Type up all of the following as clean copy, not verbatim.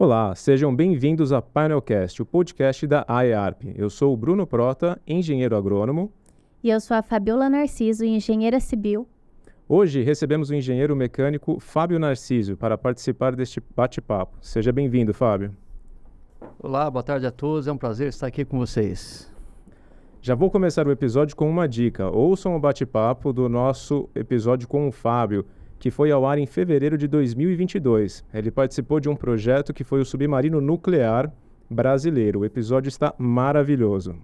Olá, sejam bem-vindos a Painelcast, o podcast da IARP. Eu sou o Bruno Prota, engenheiro agrônomo. E eu sou a Fabiola Narciso, engenheira civil. Hoje recebemos o engenheiro mecânico Fábio Narciso para participar deste bate-papo. Seja bem-vindo, Fábio. Olá, boa tarde a todos. É um prazer estar aqui com vocês. Já vou começar o episódio com uma dica. Ouçam o bate-papo do nosso episódio com o Fábio, que foi ao ar em fevereiro de 2022. Ele participou de um projeto que foi o submarino nuclear brasileiro. O episódio está maravilhoso.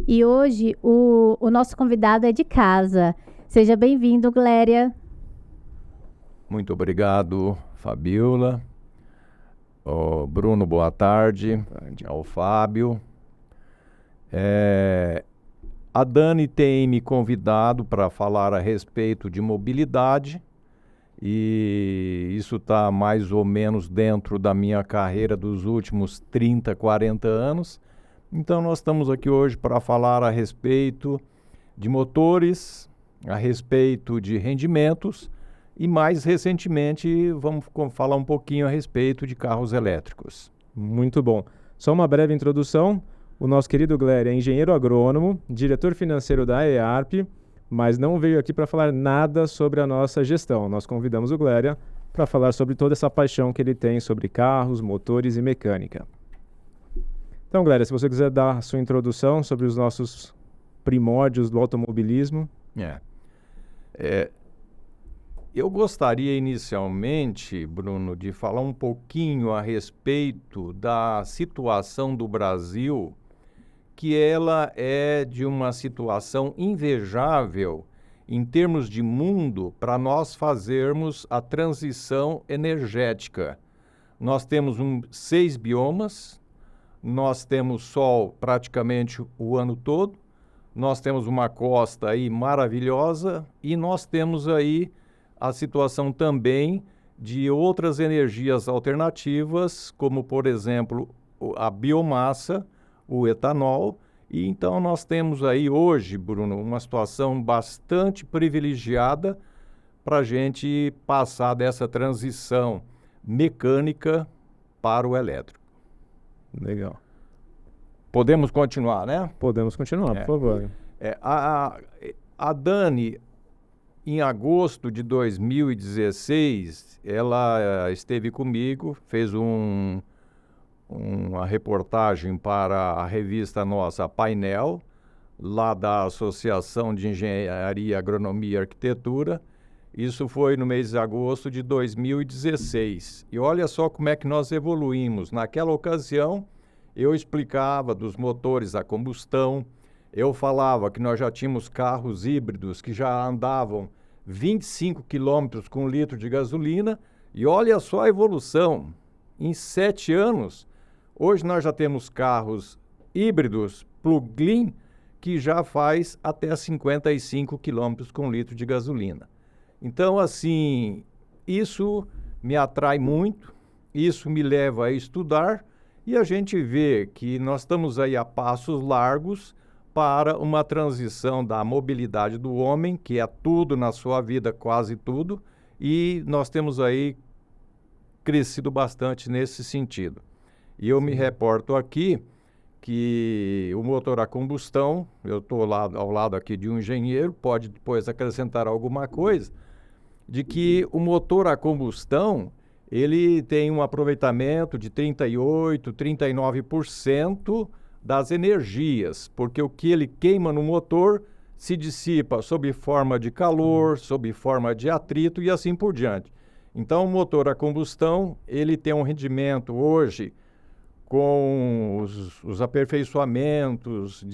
E hoje o nosso convidado é de casa. Seja bem-vindo, Gléria. Muito obrigado, Fabiola. Bruno, boa tarde. Ao Fábio. A Dani tem me convidado para falar a respeito de mobilidade e isso está mais ou menos dentro da minha carreira dos últimos 30, 40 anos. Então nós estamos aqui hoje para falar a respeito de motores, a respeito de rendimentos e mais recentemente vamos falar um pouquinho a respeito de carros elétricos. Muito bom. Só uma breve introdução. O nosso querido Gléria é engenheiro agrônomo, diretor financeiro da IARP, mas não veio aqui para falar nada sobre a nossa gestão. Nós convidamos o Gléria para falar sobre toda essa paixão que ele tem sobre carros, motores e mecânica. Então, Gléria, se você quiser dar a sua introdução sobre os nossos primórdios do automobilismo. Eu gostaria inicialmente, Bruno, de falar um pouquinho a respeito da situação do Brasil, que ela é de uma situação invejável em termos de mundo para nós fazermos a transição energética. Nós temos 6 biomas, nós temos sol praticamente o ano todo, nós temos uma costa aí maravilhosa e nós temos aí a situação também de outras energias alternativas, como, por exemplo, a biomassa, o etanol. E então nós temos aí hoje, Bruno, uma situação bastante privilegiada para a gente passar dessa transição mecânica para o elétrico. Legal. Podemos continuar, né? Podemos continuar, por favor. A Dani, em agosto de 2016, ela esteve comigo, fez uma reportagem para a revista nossa Painel, lá da Associação de Engenharia, Agronomia e Arquitetura. Isso foi no mês de agosto de 2016. E olha só como é que nós evoluímos. Naquela ocasião, eu explicava dos motores a combustão, eu falava que nós já tínhamos carros híbridos que já andavam 25 quilômetros com 1 litro de gasolina, e olha só a evolução. Em 7 anos, hoje nós já temos carros híbridos plug-in que já faz até 55 quilômetros com 1 litro de gasolina. Então, assim, isso me atrai muito, isso me leva a estudar, e a gente vê que nós estamos aí a passos largos para uma transição da mobilidade do homem, que é tudo na sua vida, quase tudo, e nós temos aí crescido bastante nesse sentido. E eu me reporto aqui que o motor a combustão, eu estou ao lado aqui de um engenheiro, pode depois acrescentar alguma coisa, de que o motor a combustão, ele tem um aproveitamento de 38%, 39% das energias, porque o que ele queima no motor se dissipa sob forma de calor, sob forma de atrito e assim por diante. Então, o motor a combustão, ele tem um rendimento hoje com os aperfeiçoamentos,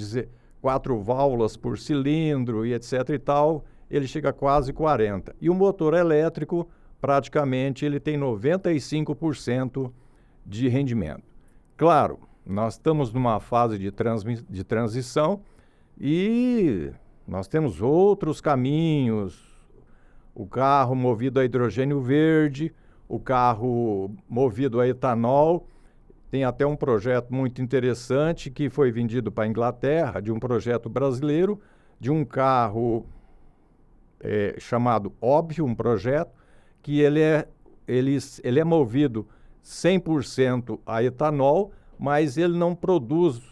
4 válvulas por cilindro e etc e tal, ele chega a quase 40%. E o motor elétrico, praticamente, ele tem 95% de rendimento. Claro, nós estamos numa fase de transição e nós temos outros caminhos. O carro movido a hidrogênio verde, o carro movido a etanol. Tem até um projeto muito interessante que foi vendido para a Inglaterra, de um projeto brasileiro, de um carro chamado Óbvio, um projeto, que ele é movido 100% a etanol, mas ele não produz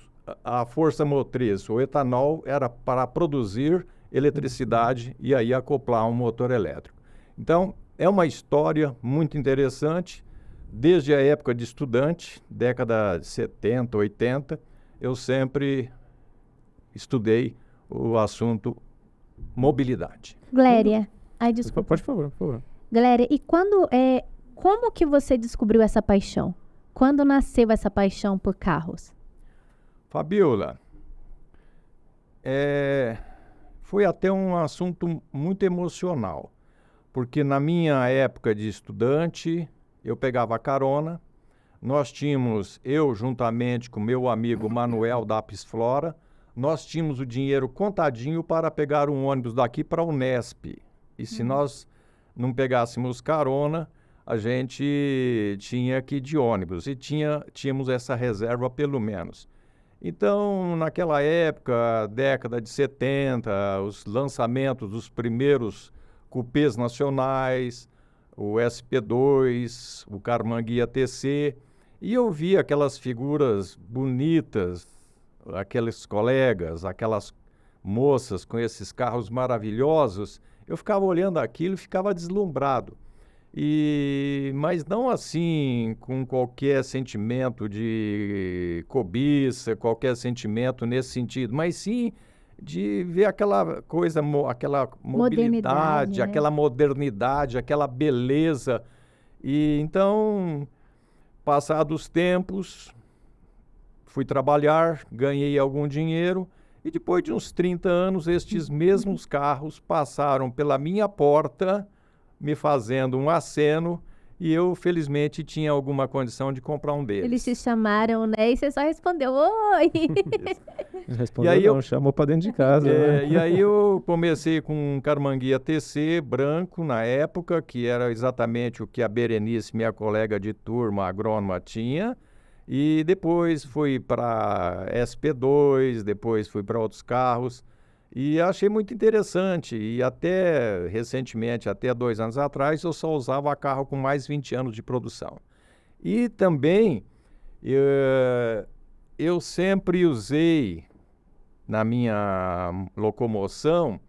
a força motriz. O etanol era para produzir eletricidade e aí acoplar um motor elétrico. Então, é uma história muito interessante. Desde a época de estudante, década de 70, 80, eu sempre estudei o assunto mobilidade. Gléria. Ai, desculpa. Pode, por favor. Gléria, e como que você descobriu essa paixão? Quando nasceu essa paixão por carros? Fabiola, foi até um assunto muito emocional, porque na minha época de estudante, eu pegava carona, nós tínhamos, eu juntamente com meu amigo Manuel da Apis Flora, nós tínhamos o dinheiro contadinho para pegar um ônibus daqui para a Unesp. E se nós não pegássemos carona, a gente tinha que ir de ônibus e tínhamos essa reserva pelo menos. Então, naquela época, década de 70, os lançamentos dos primeiros cupês nacionais, o SP2, o Karmann ATC, e eu via aquelas figuras bonitas, aqueles colegas, aquelas moças com esses carros maravilhosos, eu ficava olhando aquilo e ficava deslumbrado. Mas não assim com qualquer sentimento de cobiça, qualquer sentimento nesse sentido, mas sim de ver aquela coisa, aquela mobilidade, Modernidade, né? aquela modernidade, aquela beleza. E então, passados os tempos, fui trabalhar, ganhei algum dinheiro e depois de uns 30 anos, estes mesmos carros passaram pela minha porta, me fazendo um aceno, e eu, felizmente, tinha alguma condição de comprar um deles. Eles te chamaram, né? E você só respondeu, oi! Respondeu, E aí não, chamou para dentro de casa. Né? E aí eu comecei com um Karmann ATC branco na época, que era exatamente o que a Berenice, minha colega de turma, agrônoma, tinha. E depois fui para SP2, depois fui para outros carros. E achei muito interessante. E até recentemente, até 2 anos atrás, eu só usava carro com mais 20 anos de produção. E também eu sempre usei na minha locomoção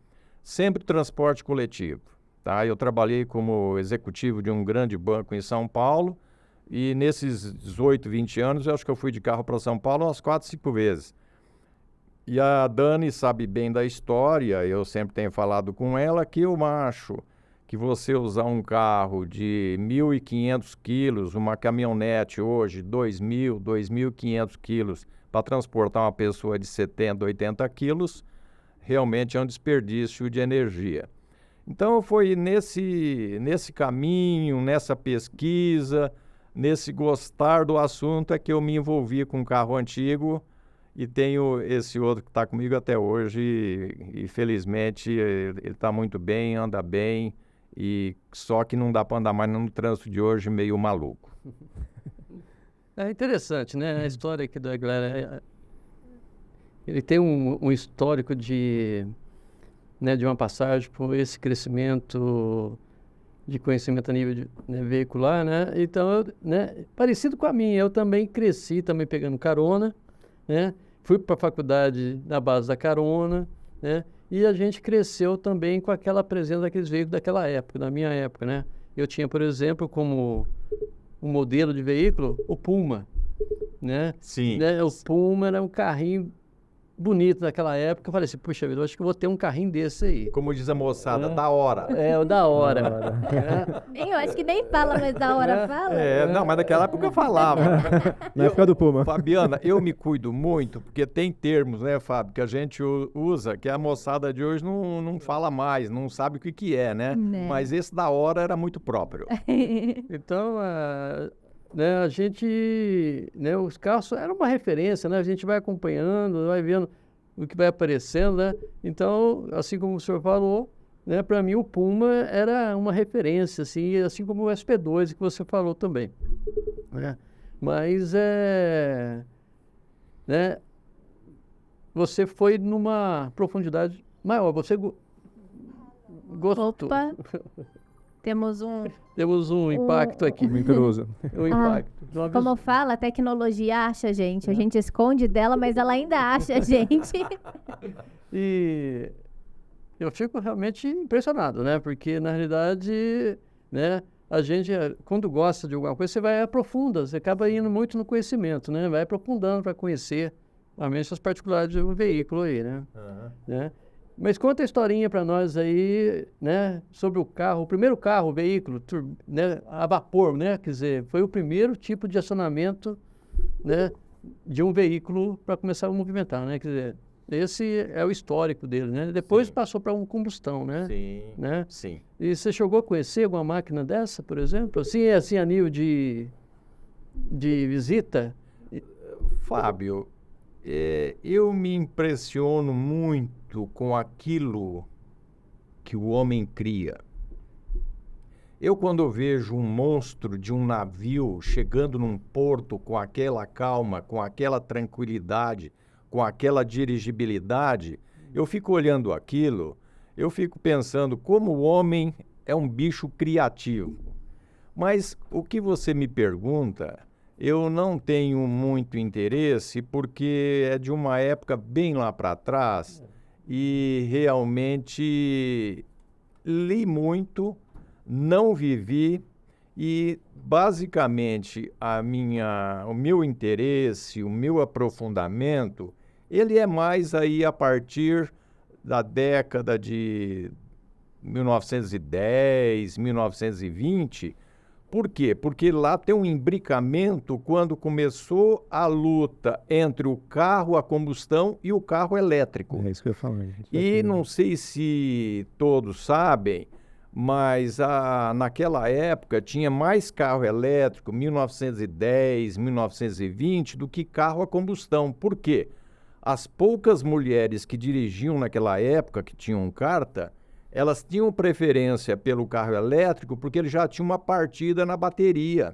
sempre transporte coletivo. Tá? Eu trabalhei como executivo de um grande banco em São Paulo e nesses 18, 20 anos eu acho que eu fui de carro para São Paulo umas 4, 5 vezes. E a Dani sabe bem da história, eu sempre tenho falado com ela que eu acho que você usar um carro de 1.500 quilos, uma caminhonete hoje, 2.000, 2.500 quilos, para transportar uma pessoa de 70, 80 quilos, realmente é um desperdício de energia. Então foi nesse caminho, nessa pesquisa, nesse gostar do assunto é que eu me envolvi com um carro antigo e tenho esse outro que está comigo até hoje e felizmente ele está muito bem, anda bem, e só que não dá para andar mais no trânsito de hoje meio maluco. É interessante, né? A história aqui da Gléria, ele tem um histórico de uma passagem por esse crescimento de conhecimento a nível veicular, né? Então, parecido com a minha, eu também cresci também pegando carona, né? Fui para a faculdade na base da carona, né? E a gente cresceu também com aquela presença daqueles veículos daquela época, da minha época, né? Eu tinha, por exemplo, como um modelo de veículo, o Puma, né? Sim. Né? O Puma era um carrinho bonito naquela época. Eu falei assim, puxa vida, eu acho que eu vou ter um carrinho desse aí. Como diz a moçada, da hora. É, o da hora. Eu acho que nem fala, mas da hora fala. Não, mas naquela época eu falava. Na época do Puma. Fabiana, eu me cuido muito, porque tem termos, né, Fábio, que a gente usa, que a moçada de hoje não fala mais, não sabe o que é, né? Mas esse da hora era muito próprio. Então, a gente, os carros eram uma referência, né? A gente vai acompanhando, vai vendo o que vai aparecendo, né? Então, assim como o senhor falou, né? Para mim o Puma era uma referência, assim como o SP2 que você falou também, né? Mas você foi numa profundidade maior, você gostou. Opa. Temos um... Temos um impacto aqui. Muito intruso. Um impacto. Uma Como vez- fala, a tecnologia acha a gente. A gente esconde dela, mas ela ainda acha a gente. E eu fico realmente impressionado, né? Porque, na realidade, né, a gente, quando gosta de alguma coisa, você vai aprofunda, você acaba indo muito no conhecimento, né? Vai aprofundando para conhecer realmente as particularidades do veículo aí, né? Né? Mas conta a historinha para nós aí, né? Sobre o carro, o primeiro carro, o veículo, né, a vapor, né? Quer dizer, foi o primeiro tipo de acionamento, né, de um veículo para começar a movimentar, né? Quer dizer, esse é o histórico dele, né? Depois Sim. passou para uma combustão, né? Sim, Né? sim. E você chegou a conhecer alguma máquina dessa, por exemplo? Assim a nível de visita? Fábio, eu me impressiono muito com aquilo que o homem cria. Eu, quando vejo um monstro de um navio chegando num porto com aquela calma, com aquela tranquilidade, com aquela dirigibilidade, eu fico olhando aquilo, eu fico pensando como o homem é um bicho criativo. Mas o que você me pergunta, eu não tenho muito interesse, porque é de uma época bem lá para trás e realmente li muito, não vivi e basicamente o meu interesse, o meu aprofundamento, ele é mais aí a partir da década de 1910, 1920. Por quê? Porque lá tem um imbricamento quando começou a luta entre o carro a combustão e o carro elétrico. É isso que eu ia falar. gente. E não sei se todos sabem, mas naquela época tinha mais carro elétrico, 1910, 1920, do que carro a combustão. Por quê? As poucas mulheres que dirigiam naquela época, que tinham carta, elas tinham preferência pelo carro elétrico porque ele já tinha uma partida na bateria.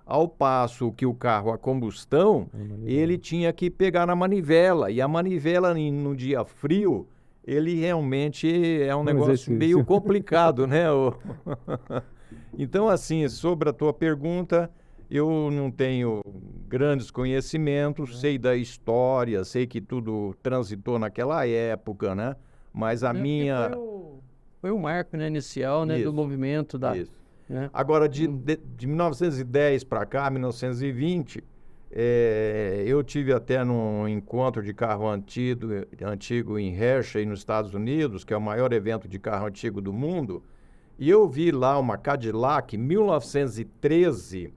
Ao passo que o carro a combustão, ele tinha que pegar na manivela. E a manivela, no dia frio, ele realmente é um negócio exercício. meio complicado, né? Então, assim, sobre a tua pergunta, eu não tenho grandes conhecimentos, sei da história, sei que tudo transitou naquela época, né? Mas a Né? Porque minha... Foi o marco, né, inicial, né, do Isso, movimento da... Isso. Né? Agora, de 1910 para cá, 1920, eu tive até num encontro de carro antigo em Hershey, nos Estados Unidos, que é o maior evento de carro antigo do mundo, e eu vi lá uma Cadillac 1913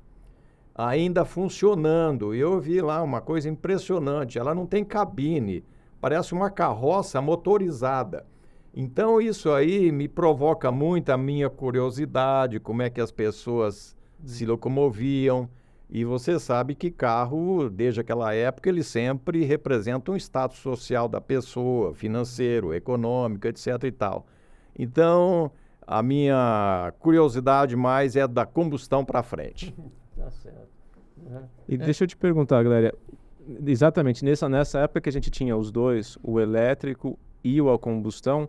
ainda funcionando. E eu vi lá uma coisa impressionante, ela não tem cabine, parece uma carroça motorizada. Então isso aí me provoca muito a minha curiosidade, como é que as pessoas se locomoviam. E você sabe que carro, desde aquela época, ele sempre representa um status social da pessoa, financeiro, econômico, etc. e tal. Então, a minha curiosidade mais é da combustão para frente. Tá certo. Né? E deixa eu te perguntar, galera, exatamente nessa época que a gente tinha os dois, o elétrico e o a combustão,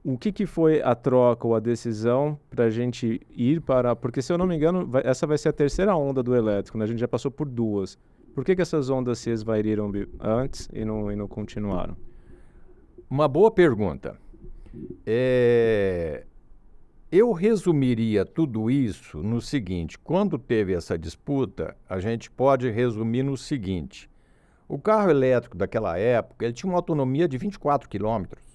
o que foi a troca ou a decisão para a gente ir para... Porque, se eu não me engano, essa vai ser a terceira onda do elétrico, né? A gente já passou por duas. Por que essas ondas se esvaíram antes e não continuaram? Uma boa pergunta. Eu resumiria tudo isso no seguinte: quando teve essa disputa, a gente pode resumir no seguinte: o carro elétrico daquela época, ele tinha uma autonomia de 24 quilômetros.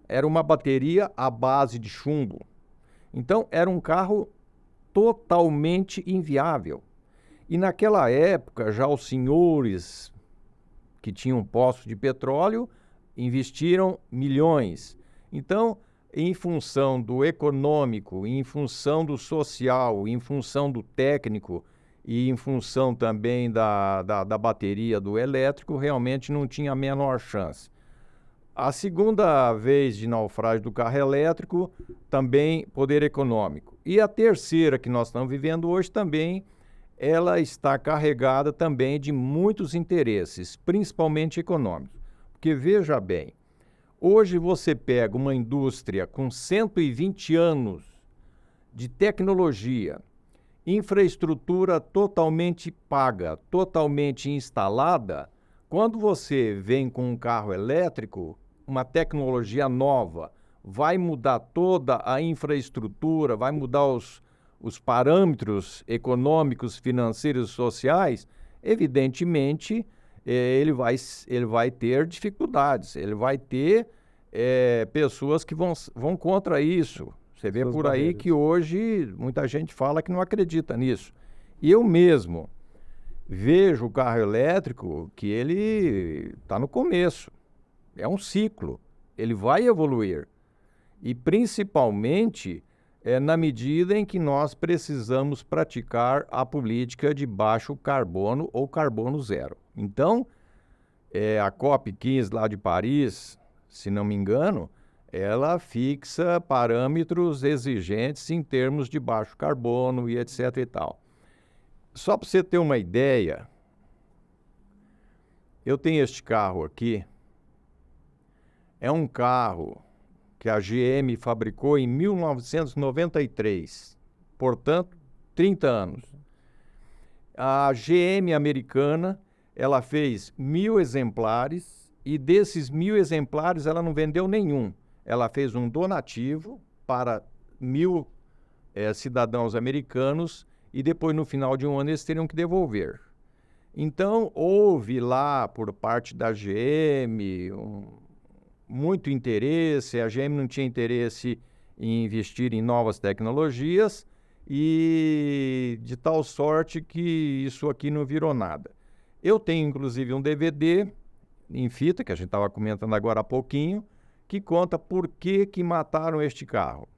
Era uma bateria à base de chumbo. Então, era um carro totalmente inviável. E naquela época, já os senhores que tinham poços de petróleo investiram milhões. Então, em função do econômico, em função do social, em função do técnico e em função também da bateria do elétrico, realmente não tinha a menor chance. A segunda vez de naufrágio do carro elétrico, também poder econômico. E a terceira que nós estamos vivendo hoje também, ela está carregada também de muitos interesses, principalmente econômicos. Porque veja bem, hoje você pega uma indústria com 120 anos de tecnologia, infraestrutura totalmente paga, totalmente instalada, quando você vem com um carro elétrico, uma tecnologia nova, vai mudar toda a infraestrutura, vai mudar os parâmetros econômicos, financeiros e sociais, evidentemente, ele vai ter dificuldades, ele vai ter pessoas que vão contra isso. Você vê por aí que hoje muita gente fala que não acredita nisso. E eu mesmo vejo o carro elétrico que ele está no começo. É um ciclo. Ele vai evoluir. E principalmente na medida em que nós precisamos praticar a política de baixo carbono ou carbono zero. Então, a COP15 lá de Paris, se não me engano, ela fixa parâmetros exigentes em termos de baixo carbono e etc e tal. Só para você ter uma ideia, eu tenho este carro aqui, é um carro que a GM fabricou em 1993, portanto, 30 anos. A GM americana, ela fez 1.000 exemplares e desses 1.000 exemplares ela não vendeu nenhum. Ela fez um donativo para 1.000 cidadãos americanos e depois, no final de um ano, eles teriam que devolver. Então, houve lá, por parte da GM, muito interesse. A GM não tinha interesse em investir em novas tecnologias e de tal sorte que isso aqui não virou nada. Eu tenho, inclusive, um DVD em fita, que a gente estava comentando agora há pouquinho, que conta por que mataram este carro.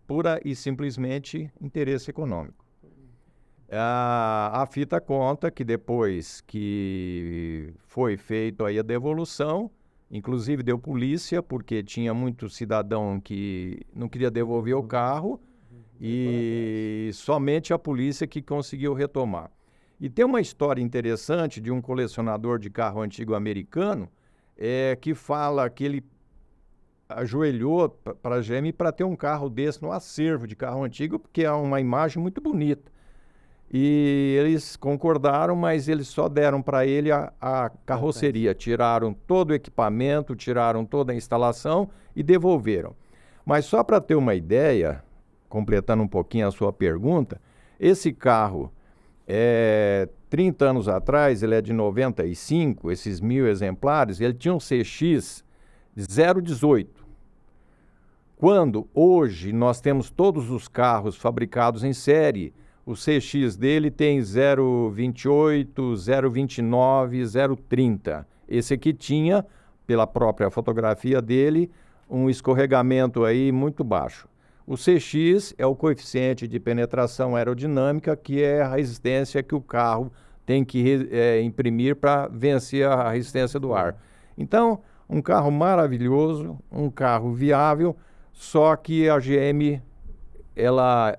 Pura e simplesmente interesse econômico. A fita conta que depois que foi feita aí a devolução, inclusive deu polícia, porque tinha muito cidadão que não queria devolver o carro e somente a polícia que conseguiu retomar. E tem uma história interessante de um colecionador de carro antigo americano que fala que ele ajoelhou para a GM para ter um carro desse no acervo de carro antigo, porque é uma imagem muito bonita. E eles concordaram, mas eles só deram para ele a carroceria. Tiraram todo o equipamento, tiraram toda a instalação e devolveram. Mas só para ter uma ideia, completando um pouquinho a sua pergunta, esse carro, 30 anos atrás, ele é de 95, esses 1.000 exemplares, ele tinha um CX 018. Quando hoje nós temos todos os carros fabricados em série, o CX dele tem 028, 029, 030. Esse aqui tinha, pela própria fotografia dele, um escorregamento aí muito baixo. O CX é o coeficiente de penetração aerodinâmica, que é a resistência que o carro tem que imprimir para vencer a resistência do ar. Então, um carro maravilhoso, um carro viável, só que a GM, ela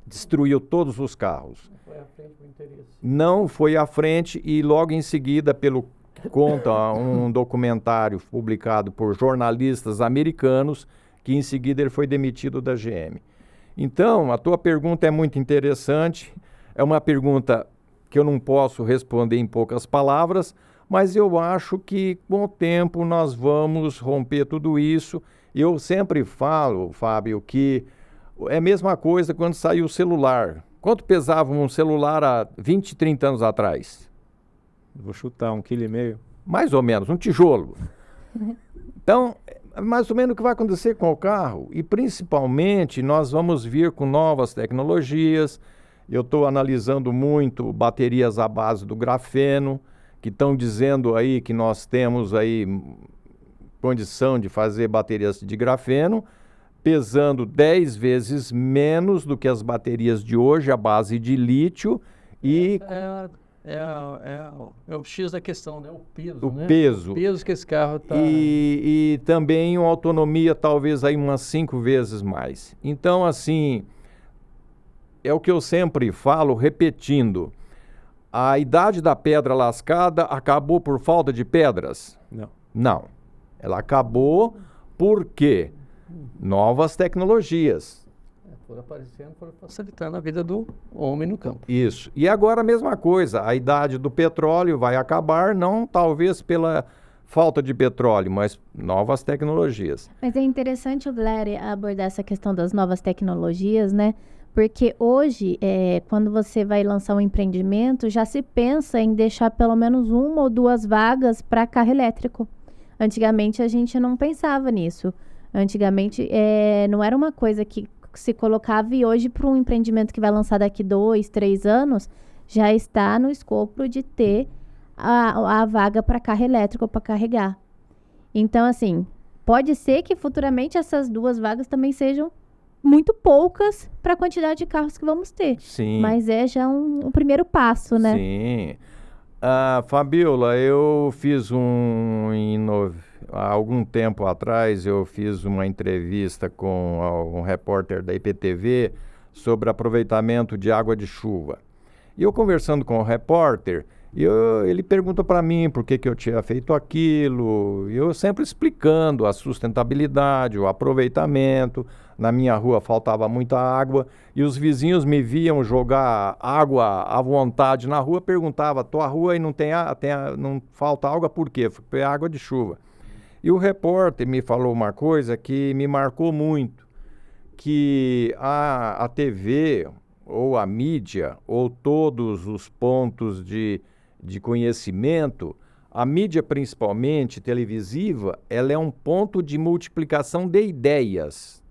destruiu todos os carros. Não foi à frente do interesse. Não foi à frente e logo em seguida, pelo conta um documentário publicado por jornalistas americanos, que em seguida ele foi demitido da GM. Então, a tua pergunta é muito interessante, é uma pergunta que eu não posso responder em poucas palavras, mas eu acho que com o tempo nós vamos romper tudo isso. Eu sempre falo, Fábio, que é a mesma coisa quando saiu o celular. Quanto pesava um celular há 20, 30 anos atrás? Vou chutar 1,5 kg. Mais ou menos, um tijolo. Então, é mais ou menos o que vai acontecer com o carro. E principalmente nós vamos vir com novas tecnologias. Eu estou analisando muito baterias à base do grafeno, que estão dizendo aí que nós temos aí condição de fazer baterias de grafeno, pesando 10 vezes menos do que as baterias de hoje, à base de lítio. E É o X da questão, né? O peso, o né? peso. O peso que esse carro está... E também uma autonomia talvez aí umas 5 vezes mais. Então, assim, é o que eu sempre falo, repetindo. A idade da pedra lascada acabou por falta de pedras? Não. Não. Ela acabou porque Novas tecnologias. Foram aparecendo, foram facilitando a vida do homem no campo. Isso. E agora a mesma coisa, a idade do petróleo vai acabar, não talvez pela falta de petróleo, mas novas tecnologias. Mas é interessante o Glória abordar essa questão das novas tecnologias, né? Porque hoje, quando você vai lançar um empreendimento, já se pensa em deixar pelo menos 1 ou 2 vagas para carro elétrico. Antigamente a gente não pensava nisso. Antigamente não era uma coisa que se colocava, e hoje para um empreendimento que vai lançar daqui 2, 3 anos, já está no escopo de ter a vaga para carro elétrico para carregar. Então, assim, pode ser que futuramente essas 2 vagas também sejam muito poucas para a quantidade de carros que vamos ter. Sim. Mas é já um primeiro passo, né? Sim. Fabiola, eu fiz há algum tempo atrás, eu fiz uma entrevista com um repórter da IPTV sobre aproveitamento de água de chuva. E eu conversando com o repórter, ele perguntou para mim por que eu tinha feito aquilo, e eu sempre explicando a sustentabilidade, o aproveitamento. Na minha rua faltava muita água e os vizinhos me viam jogar água à vontade na rua, perguntava, tua rua aí não não falta água por quê? Foi água de chuva. E o repórter me falou uma coisa que me marcou muito, que a TV ou a mídia ou todos os pontos de conhecimento, a mídia principalmente televisiva, ela é um ponto de multiplicação de ideias,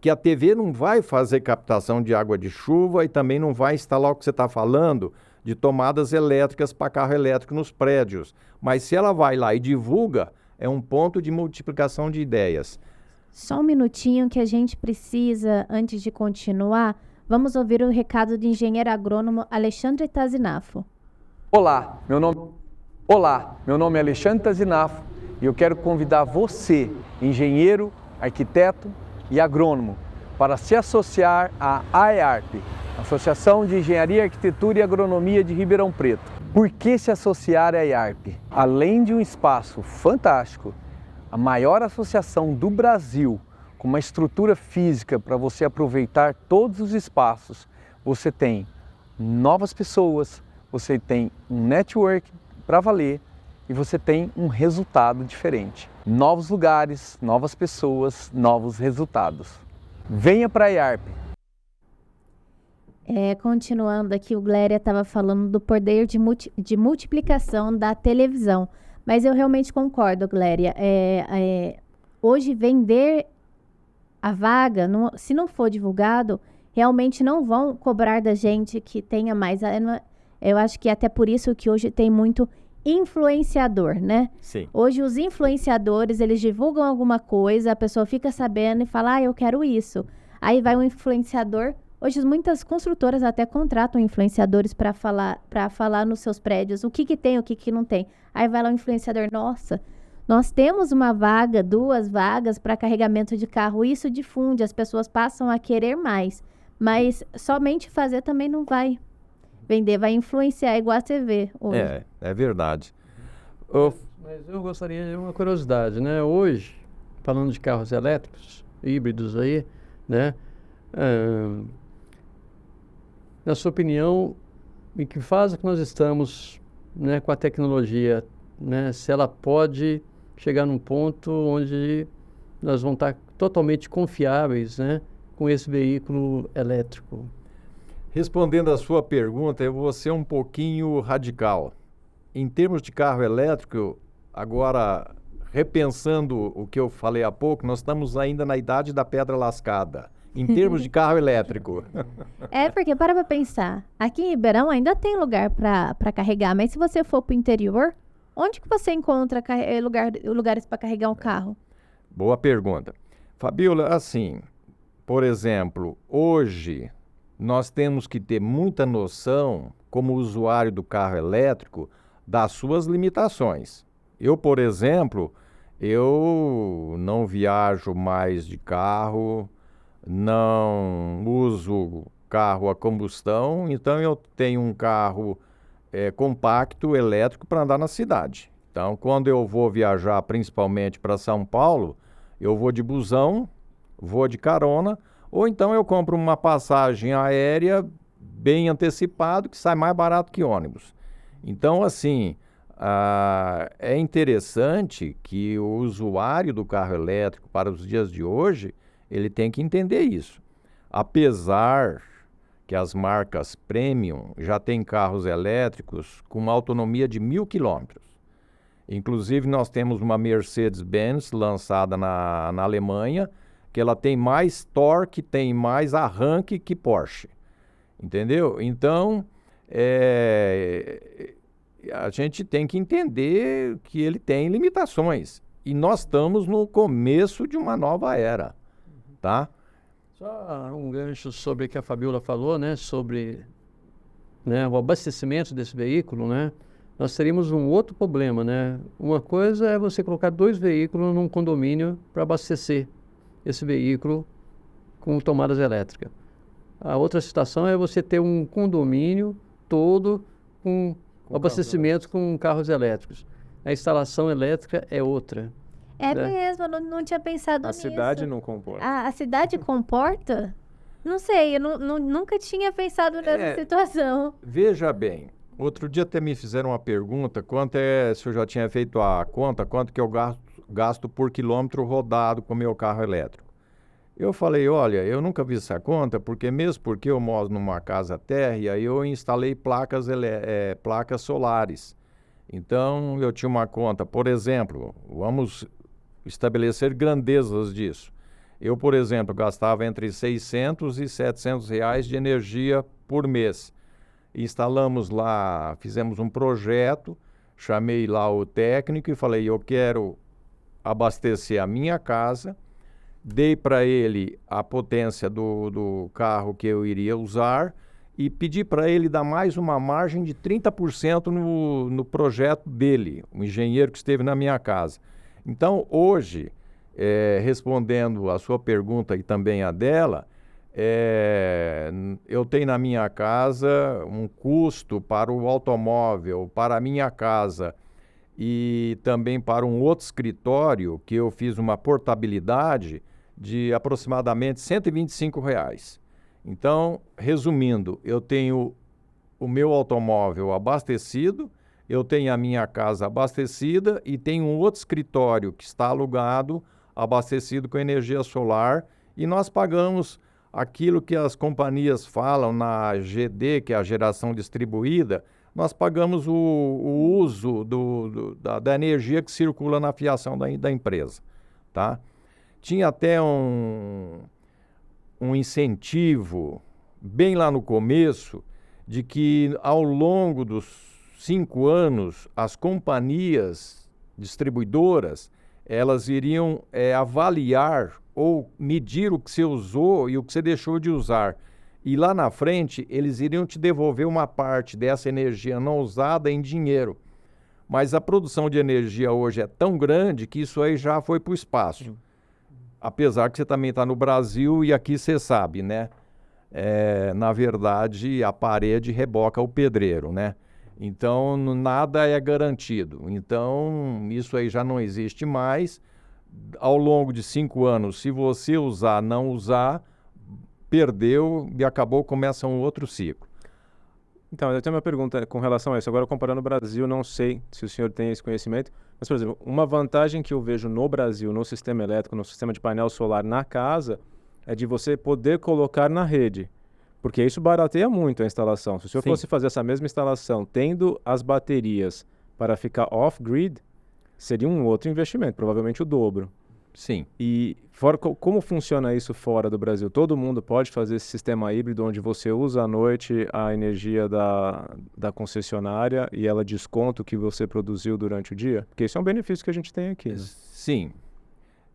que a TV não vai fazer captação de água de chuva e também não vai instalar o que você está falando de tomadas elétricas para carro elétrico nos prédios. Mas se ela vai lá e divulga, é um ponto de multiplicação de ideias. Só um minutinho que a gente precisa, antes de continuar, vamos ouvir o recado do engenheiro agrônomo Alexandre Tazinafo. Olá, meu nome é Alexandre Tazinafo e eu quero convidar você, engenheiro, arquiteto e agrônomo, para se associar à AEARP, Associação de Engenharia, Arquitetura e Agronomia de Ribeirão Preto. Por que se associar à AEARP? Além de um espaço fantástico, a maior associação do Brasil, com uma estrutura física para você aproveitar todos os espaços, você tem novas pessoas, você tem um network para valer e você tem um resultado diferente. Novos lugares, novas pessoas, novos resultados. Venha para a AEARP. Continuando aqui, o Glória estava falando do poder de multiplicação da televisão. Mas eu realmente concordo, Glória. Hoje, vender a vaga, se não for divulgado, realmente não vão cobrar da gente que tenha mais. Eu acho que até por isso que hoje tem muito influenciador, né? Sim. Hoje os influenciadores, eles divulgam alguma coisa, a pessoa fica sabendo e fala, eu quero isso. Aí vai um influenciador. Hoje muitas construtoras até contratam influenciadores para falar nos seus prédios o que tem, o que não tem. Aí vai lá o influenciador, nossa, nós temos uma vaga, 2 vagas para carregamento de carro. Isso difunde, as pessoas passam a querer mais. Mas somente fazer também não vai vender, vai influenciar igual a TV hoje. É verdade. Mas eu gostaria de uma curiosidade, né? Hoje, falando de carros elétricos, híbridos aí, né? Na sua opinião, em que fase que nós estamos, né, com a tecnologia, né? Se ela pode chegar num ponto onde nós vamos estar totalmente confiáveis, né, com esse veículo elétrico? Respondendo a sua pergunta, eu vou ser um pouquinho radical. Em termos de carro elétrico, agora, repensando o que eu falei há pouco, nós estamos ainda na idade da pedra lascada, em termos de carro elétrico. Porque para pensar, aqui em Ribeirão ainda tem lugar para carregar, mas se você for para o interior, onde que você encontra lugares para carregar um carro? Boa pergunta. Fabiola, assim, por exemplo, hoje nós temos que ter muita noção, como usuário do carro elétrico, das suas limitações. Eu, por exemplo, eu não viajo mais de carro, não uso carro a combustão, então eu tenho um carro compacto, elétrico, para andar na cidade. Então, quando eu vou viajar principalmente para São Paulo, eu vou de busão vou de carona, ou então eu compro uma passagem aérea bem antecipado, que sai mais barato que ônibus. Então, assim, é interessante que o usuário do carro elétrico, para os dias de hoje, ele tem que entender isso. Apesar que as marcas premium já têm carros elétricos com uma autonomia de 1.000 quilômetros. Inclusive, nós temos uma Mercedes-Benz lançada na Alemanha, que ela tem mais torque, tem mais arranque que Porsche. Entendeu? Então, a gente tem que entender que ele tem limitações. E nós estamos no começo de uma nova era, tá? Só um gancho sobre o que a Fabiola falou, né? Sobre, né, o abastecimento desse veículo, né? Nós teríamos um outro problema, né? Uma coisa é você colocar 2 veículos num condomínio para abastecer esse veículo com tomadas elétricas. A outra situação é você ter um condomínio todo com abastecimento com carros elétricos. A instalação elétrica é outra. É mesmo, eu não tinha pensado nisso. A cidade não comporta. A cidade comporta? Não sei, eu nunca tinha pensado nessa situação. Veja bem, outro dia até me fizeram uma pergunta, se eu já tinha feito a conta, quanto que eu gasto por quilômetro rodado com o meu carro elétrico. Eu falei, olha, eu nunca vi essa conta, mesmo porque eu moro numa casa térrea, eu instalei placas solares. Então, eu tinha uma conta, por exemplo, vamos estabelecer grandezas disso. Eu, por exemplo, gastava entre 600 e 700 reais de energia por mês. Instalamos lá, fizemos um projeto, chamei lá o técnico e falei, eu quero abastecer a minha casa. Dei para ele a potência do carro que eu iria usar e pedi para ele dar mais uma margem de 30% no projeto dele, o engenheiro que esteve na minha casa. Então, hoje, respondendo a sua pergunta e também a dela, eu tenho na minha casa um custo para o automóvel, para a minha casa e também para um outro escritório que eu fiz uma portabilidade de aproximadamente R$125. Então, resumindo, eu tenho o meu automóvel abastecido, eu tenho a minha casa abastecida e tenho um outro escritório que está alugado, abastecido com energia solar, e nós pagamos aquilo que as companhias falam na GD, que é a geração distribuída, nós pagamos o uso da energia que circula na fiação da empresa, tá? Tinha até um incentivo, bem lá no começo, de que ao longo dos 5 anos, as companhias distribuidoras, elas iriam avaliar ou medir o que você usou e o que você deixou de usar. E lá na frente, eles iriam te devolver uma parte dessa energia não usada em dinheiro. Mas a produção de energia hoje é tão grande que isso aí já foi para o espaço. Apesar que você também está no Brasil e aqui você sabe, né? Na verdade, a parede reboca o pedreiro, né? Então, nada é garantido. Então, isso aí já não existe mais. Ao longo de 5 anos, se você usar, não usar, perdeu e acabou, começa um outro ciclo. Então, eu tenho uma pergunta com relação a isso. Agora, comparando o Brasil, não sei se o senhor tem esse conhecimento, mas, por exemplo, uma vantagem que eu vejo no Brasil, no sistema elétrico, no sistema de painel solar na casa, é de você poder colocar na rede, porque isso barateia muito a instalação. Se o senhor fosse fazer essa mesma instalação, tendo as baterias para ficar off-grid, seria um outro investimento, provavelmente o dobro. Sim. E como funciona isso fora do Brasil? Todo mundo pode fazer esse sistema híbrido onde você usa à noite a energia da concessionária e ela desconta o que você produziu durante o dia? Porque isso é um benefício que a gente tem aqui, né? Sim.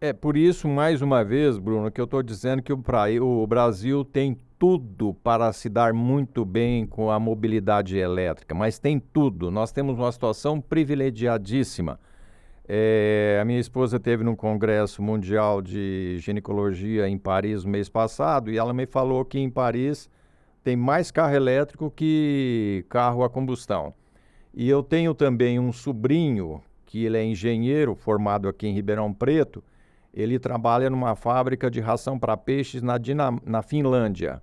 É por isso, mais uma vez, Bruno, que eu estou dizendo que o Brasil tem tudo para se dar muito bem com a mobilidade elétrica, mas tem tudo. Nós temos uma situação privilegiadíssima. A minha esposa esteve num congresso mundial de ginecologia em Paris no mês passado e ela me falou que em Paris tem mais carro elétrico que carro a combustão. E eu tenho também um sobrinho, que ele é engenheiro, formado aqui em Ribeirão Preto. ele trabalha numa fábrica de ração para peixes na Finlândia.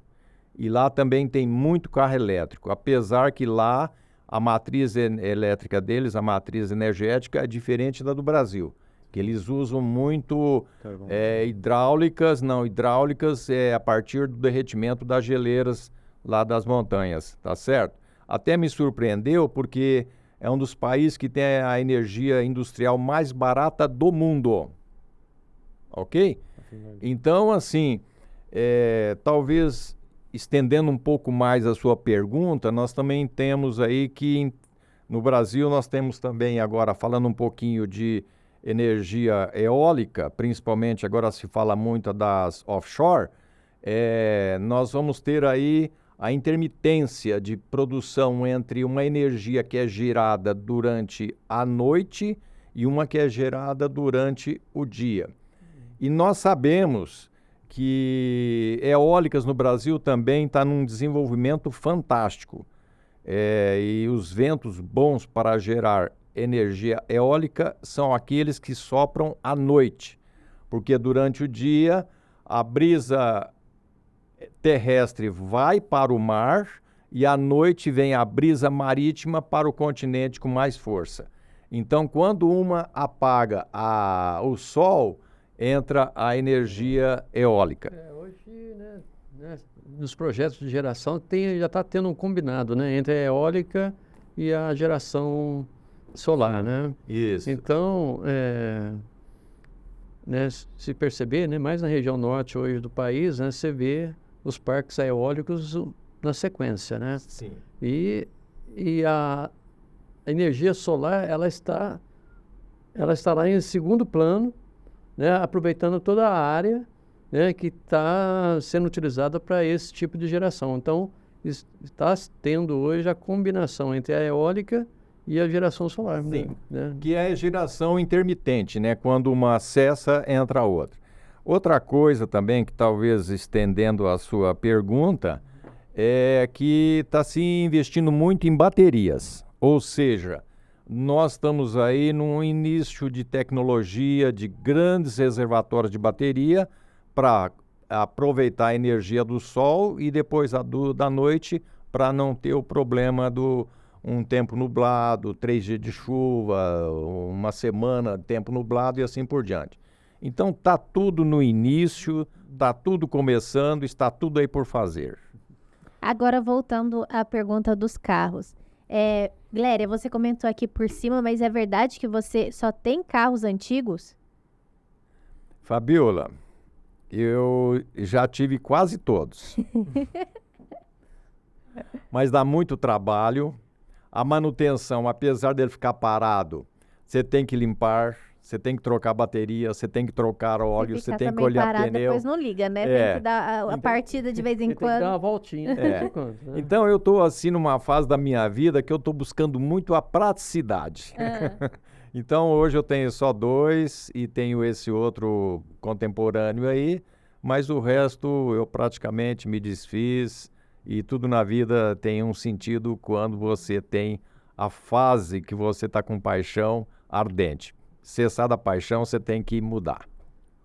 E lá também tem muito carro elétrico, apesar que lá a matriz elétrica deles, a matriz energética, é diferente da do Brasil, que eles usam muito hidráulicas a partir do derretimento das geleiras lá das montanhas, tá certo? Até me surpreendeu porque é um dos países que tem a energia industrial mais barata do mundo, ok? Então, assim, talvez... Estendendo um pouco mais a sua pergunta, nós também temos aí que no Brasil nós temos também agora, falando um pouquinho de energia eólica, principalmente agora se fala muito das offshore, nós vamos ter aí a intermitência de produção entre uma energia que é gerada durante a noite e uma que é gerada durante o dia. E nós sabemos que eólicas no Brasil também está num desenvolvimento fantástico. E os ventos bons para gerar energia eólica são aqueles que sopram à noite, porque durante o dia a brisa terrestre vai para o mar e à noite vem a brisa marítima para o continente com mais força. Então, quando uma apaga o sol, entra a energia eólica. Hoje, nos projetos de geração, já está tendo um combinado, né, entre a eólica e a geração solar, né? Isso. Então, se perceber, né, mais na região norte hoje do país, né, você vê os parques eólicos na sequência, né? Sim. E a energia solar, ela está lá em segundo plano, né, aproveitando toda a área, né, que está sendo utilizada para esse tipo de geração. Então, está tendo hoje a combinação entre a eólica e a geração solar. Sim, né? Que é a geração intermitente, né? Quando uma cessa, entra a outra. Outra coisa também, que talvez estendendo a sua pergunta, é que está se investindo muito em baterias, ou seja, nós estamos aí num início de tecnologia de grandes reservatórios de bateria para aproveitar a energia do sol e depois da noite para não ter o problema do um tempo nublado, 3 dias de chuva, uma semana de tempo nublado e assim por diante. Então está tudo no início, está tudo começando, está tudo aí por fazer. Agora voltando à pergunta dos carros. Gléria, você comentou aqui por cima, mas é verdade que você só tem carros antigos? Fabiola, eu já tive quase todos. Mas dá muito trabalho. A manutenção, apesar dele ficar parado, você tem que limpar, você tem que trocar bateria, você tem que trocar óleo, você tem que olhar parado, pneu. Depois não liga, né? Tem que dar a partida de vez em quando. Tem que dar uma voltinha. Né? Então eu estou assim numa fase da minha vida que eu estou buscando muito a praticidade. Então hoje eu tenho só 2 e tenho esse outro contemporâneo aí, mas o resto eu praticamente me desfiz. E tudo na vida tem um sentido quando você tem a fase que você está com paixão ardente. Cessar da paixão, você tem que mudar.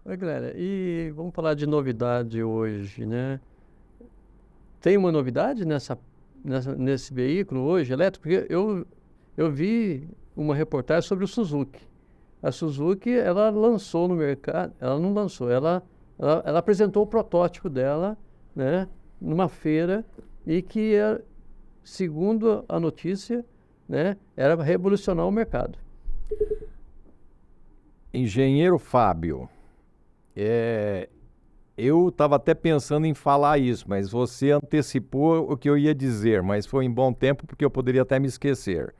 Oi, galera, e vamos falar de novidade hoje, né? Tem uma novidade nesse veículo hoje elétrico? Porque eu vi uma reportagem sobre o Suzuki. A Suzuki, ela lançou no mercado, ela não lançou, ela apresentou o protótipo dela, né? Numa feira e que, segundo a notícia, né, era revolucionar o mercado. Engenheiro Fábio, eu estava até pensando em falar isso, mas você antecipou o que eu ia dizer, mas foi em bom tempo porque eu poderia até me esquecer.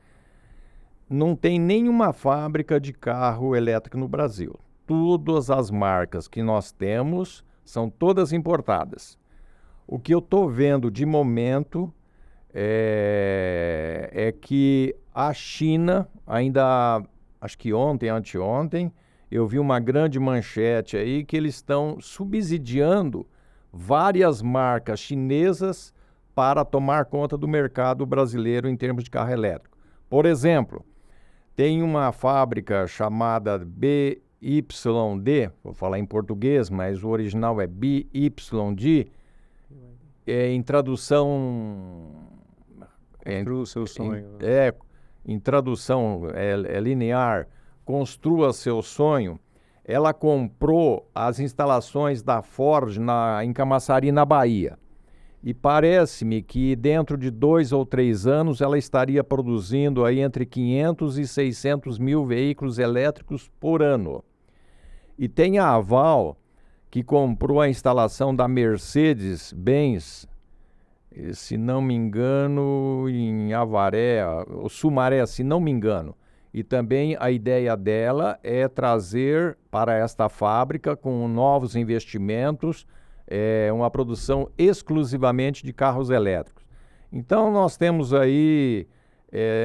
Não tem nenhuma fábrica de carro elétrico no Brasil. Todas as marcas que nós temos são todas importadas. O que eu estou vendo de momento é que a China, ainda acho que ontem, anteontem, eu vi uma grande manchete aí que eles estão subsidiando várias marcas chinesas para tomar conta do mercado brasileiro em termos de carro elétrico. Por exemplo, tem uma fábrica chamada vou falar em português, mas o original é BYD, em tradução... Construa o seu sonho. Em tradução linear, construa seu sonho. Ela comprou as instalações da Ford em Camaçari, na Bahia. E parece-me que dentro de 2 ou 3 anos ela estaria produzindo aí entre 500 e 600 mil veículos elétricos por ano. E tem a Aval, que comprou a instalação da Mercedes-Benz, se não me engano, em Avaré, ou Sumaré, se não me engano. E também a ideia dela é trazer para esta fábrica, com novos investimentos, uma produção exclusivamente de carros elétricos. Então nós temos aí,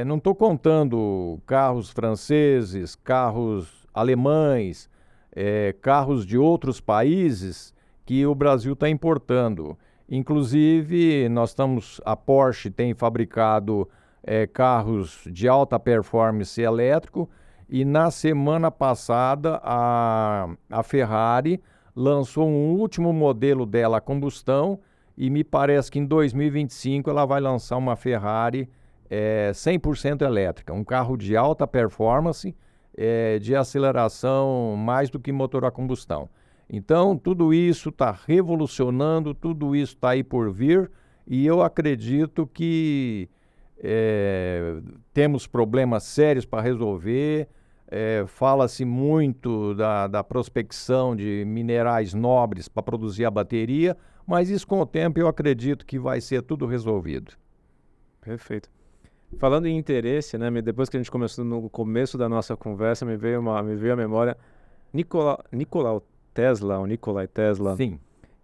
não estou contando carros franceses, carros alemães, carros de outros países que o Brasil está importando. Inclusive, a Porsche tem fabricado carros de alta performance elétrico, e na semana passada a Ferrari lançou um último modelo dela a combustão, e me parece que em 2025 ela vai lançar uma Ferrari 100% elétrica, um carro de alta performance, de aceleração mais do que motor a combustão. Então, tudo isso está revolucionando, tudo isso está aí por vir, e eu acredito que temos problemas sérios para resolver. Fala-se muito da prospecção de minerais nobres para produzir a bateria, mas isso com o tempo eu acredito que vai ser tudo resolvido. Perfeito. Falando em interesse, né, depois que a gente começou no começo da nossa conversa, me veio à memória Nikola Tesla, Sim.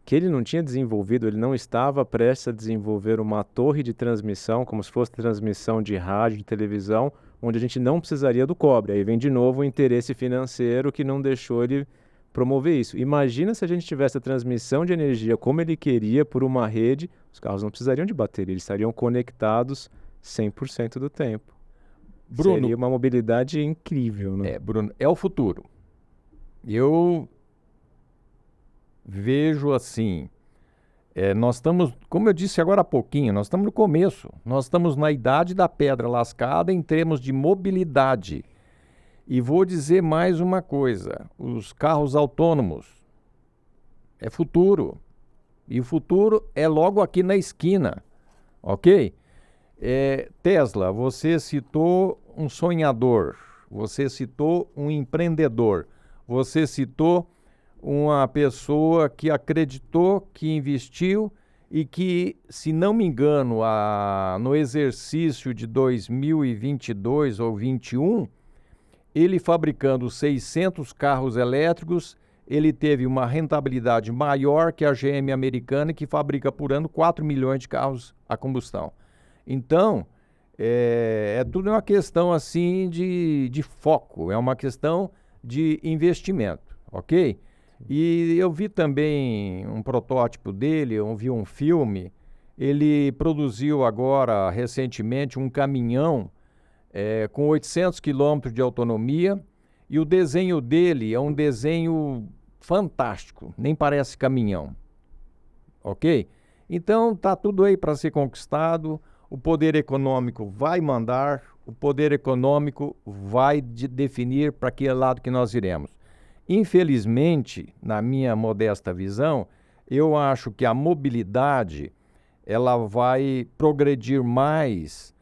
Que ele não tinha desenvolvido, ele não estava prestes a desenvolver uma torre de transmissão, como se fosse transmissão de rádio, de televisão, onde a gente não precisaria do cobre. Aí vem de novo o interesse financeiro que não deixou ele promover isso. Imagina se a gente tivesse a transmissão de energia como ele queria por uma rede, os carros não precisariam de bateria, eles estariam conectados 100% do tempo. Bruno, seria uma mobilidade incrível, né? Bruno, é o futuro. Eu vejo assim, nós estamos, como eu disse agora há pouquinho, nós estamos no começo, nós estamos na idade da pedra lascada em termos de mobilidade. E vou dizer mais uma coisa, os carros autônomos é futuro, e o futuro é logo aqui na esquina, ok? Tesla, você citou um sonhador, você citou um empreendedor, você citou uma pessoa que acreditou, que investiu e que, se não me engano, no exercício de 2022 ou 2021, ele fabricando 600 carros elétricos, ele teve uma rentabilidade maior que a GM americana, que fabrica por ano 4 milhões de carros a combustão. Então, tudo uma questão assim de foco, é uma questão de investimento, ok? E eu vi também um protótipo dele, eu vi um filme, ele produziu agora, recentemente, um caminhão com 800 quilômetros de autonomia, e o desenho dele é um desenho fantástico, nem parece caminhão, ok? Então, tá tudo aí para ser conquistado, o poder econômico vai mandar, o poder econômico vai definir para que lado que nós iremos. Infelizmente, na minha modesta visão, eu acho que a mobilidade ela vai progredir mais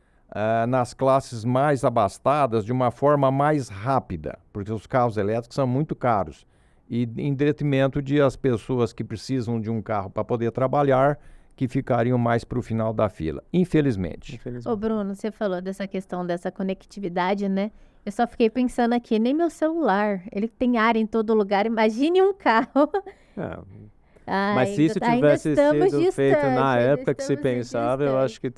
nas classes mais abastadas de uma forma mais rápida, porque os carros elétricos são muito caros, e em detrimento de as pessoas que precisam de um carro para poder trabalhar, que ficariam mais para o final da fila, infelizmente. Ô Bruno, você falou dessa questão dessa conectividade, né? Eu só fiquei pensando aqui, nem meu celular, ele tem área em todo lugar, imagine um carro. Mas se isso tivesse sido feito na época que se pensava, eu acho que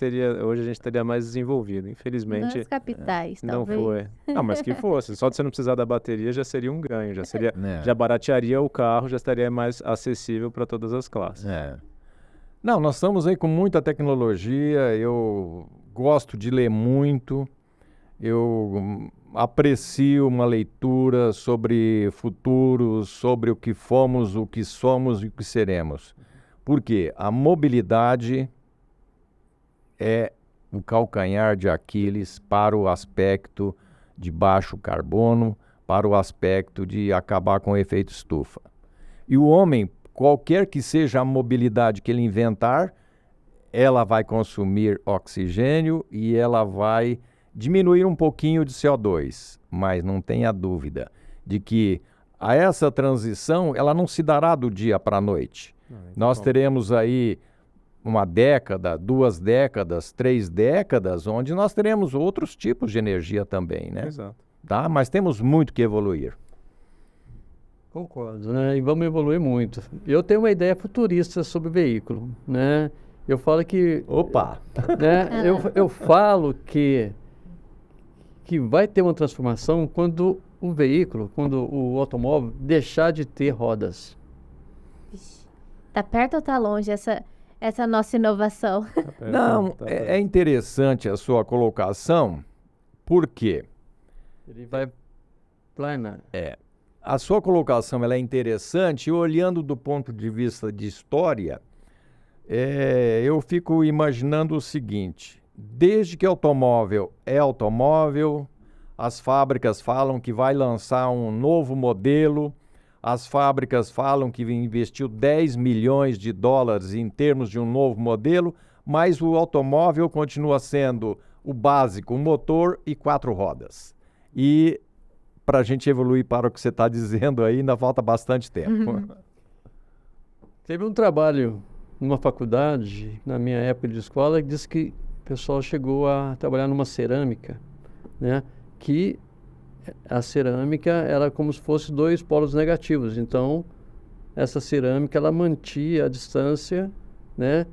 hoje a gente teria mais desenvolvido. Infelizmente, nas capitais, não talvez. foi. Não, mas que fosse. Só de você não precisar da bateria já seria um ganho, já baratearia o carro, já estaria mais acessível para todas as classes. Não, nós estamos aí com muita tecnologia, eu gosto de ler muito, eu aprecio uma leitura sobre futuro, sobre o que fomos, o que somos e o que seremos. Porque a mobilidade é o calcanhar de Aquiles para o aspecto de baixo carbono, para o aspecto de acabar com o efeito estufa. E o homem, qualquer que seja a mobilidade que ele inventar, ela vai consumir oxigênio e ela vai diminuir um pouquinho de CO2. Mas não tenha dúvida de que essa transição ela não se dará do dia para a noite. Nós teremos aí uma década, 2 décadas, 3 décadas, onde nós teremos outros tipos de energia também, né? Exato. Tá? Mas temos muito que evoluir. Concordo, né? E vamos evoluir muito. Eu tenho uma ideia futurista sobre o veículo, né? Eu falo que... Opa! Né? Eu falo que vai ter uma transformação quando o veículo, quando o automóvel deixar de ter rodas. Tá perto ou tá longe essa nossa inovação? Não, é interessante a sua colocação, porque Ele vai planar. a sua colocação ela é interessante e olhando do ponto de vista de história, eu fico imaginando o seguinte, desde que automóvel é automóvel, as fábricas falam que vai lançar um novo modelo, as fábricas falam que investiu 10 milhões de dólares em termos de um novo modelo, mas o automóvel continua sendo o básico, um motor e 4 rodas. E para a gente evoluir para o que você está dizendo aí, ainda falta bastante tempo. Teve um trabalho numa faculdade, na minha época de escola, que disse que o pessoal chegou a trabalhar numa cerâmica, né? Que a cerâmica era como se fosse 2 polos negativos. Então, essa cerâmica, ela mantia a distância, né?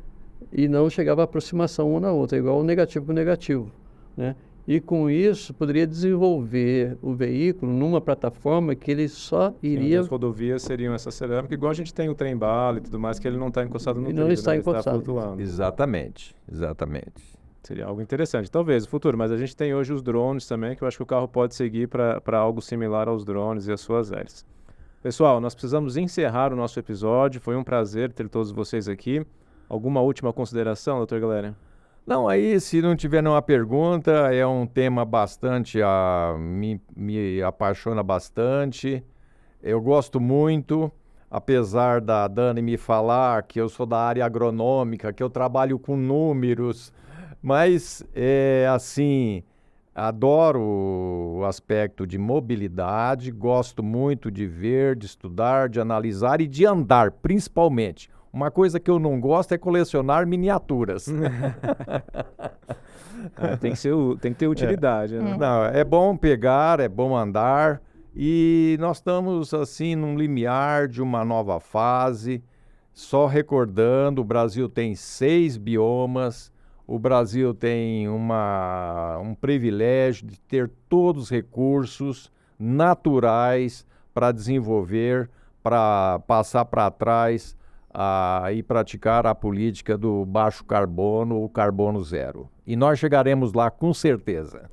E não chegava a aproximação uma na outra, igual o negativo com o negativo, né? E com isso, poderia desenvolver o veículo numa plataforma que ele só iria... As rodovias seriam essa cerâmica, igual a gente tem o trem-bala e tudo mais, que ele não está encostado no Ele não trilho, está né? Ele está encostado. flutuando. Exatamente, exatamente. Seria algo interessante. Talvez, no futuro, mas a gente tem hoje os drones também, que eu acho que o carro pode seguir para algo similar aos drones e às suas hélices. Pessoal, nós precisamos encerrar o nosso episódio. Foi um prazer ter todos vocês aqui. Alguma última consideração, doutor Gléria? Não, aí se não tiver nenhuma pergunta, é um tema bastante, me apaixona bastante. Eu gosto muito, apesar da Dani me falar que eu sou da área agronômica, que eu trabalho com números, mas assim, adoro o aspecto de mobilidade, gosto muito de ver, de estudar, de analisar e de andar, principalmente. Uma coisa que eu não gosto é colecionar miniaturas. Tem que ter utilidade, né? Não, é bom pegar, é bom andar e nós estamos assim num limiar de uma nova fase. Só recordando, o Brasil tem 6 biomas, o Brasil tem um privilégio de ter todos os recursos naturais para desenvolver, para passar para trás e praticar a política do baixo carbono ou carbono zero. E nós chegaremos lá com certeza.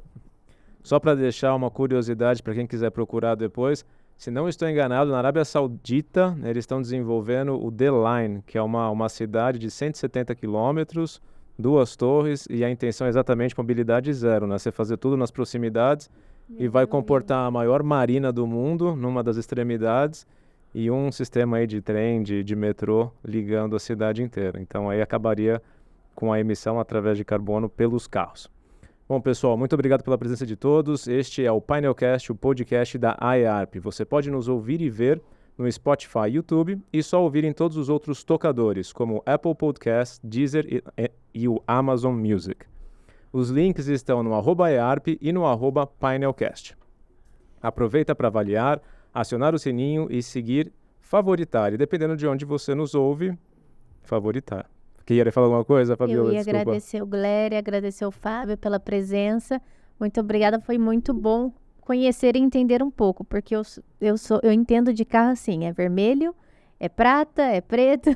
Só para deixar uma curiosidade para quem quiser procurar depois, se não estou enganado, na Arábia Saudita, né, eles estão desenvolvendo o The Line, que é uma cidade de 170 quilômetros, 2 torres, e a intenção é exatamente mobilidade zero, né? Você fazer tudo nas proximidades e vai comportar a maior marina do mundo numa das extremidades, e um sistema aí de trem, de metrô, ligando a cidade inteira. Então aí acabaria com a emissão através de carbono pelos carros. Bom, pessoal, muito obrigado pela presença de todos. Este é o Painelcast, o podcast da AEARP. Você pode nos ouvir e ver no Spotify, YouTube e só ouvir em todos os outros tocadores, como Apple Podcasts, Deezer e o Amazon Music. Os links estão no @AEARP e no @Painelcast. Aproveita para avaliar, acionar o sininho e seguir favoritar. E dependendo de onde você nos ouve, favoritar. Queria falar alguma coisa, Fabiola? Eu ia Desculpa. agradecer o Gléria, agradecer o Fábio pela presença. Muito obrigada, foi muito bom conhecer e entender um pouco, porque eu entendo de carro assim, é vermelho, é prata, é preto,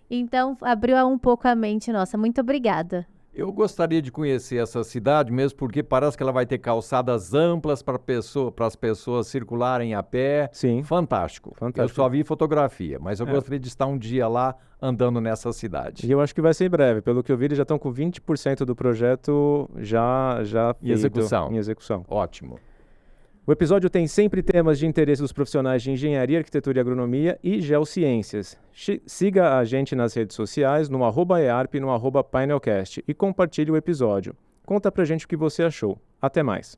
então abriu um pouco a mente nossa. Muito obrigada. Eu gostaria de conhecer essa cidade, mesmo porque parece que ela vai ter calçadas amplas para as pessoas circularem a pé. Sim. Fantástico. Eu só vi fotografia, mas eu gostaria de estar um dia lá andando nessa cidade. E eu acho que vai ser em breve. Pelo que eu vi, eles já estão com 20% do projeto já Em execução. Em execução. Ótimo. O episódio tem sempre temas de interesse dos profissionais de engenharia, arquitetura e agronomia e geociências. Siga a gente nas redes sociais, no @earp e no @painelcast e compartilhe o episódio. Conta pra gente o que você achou. Até mais.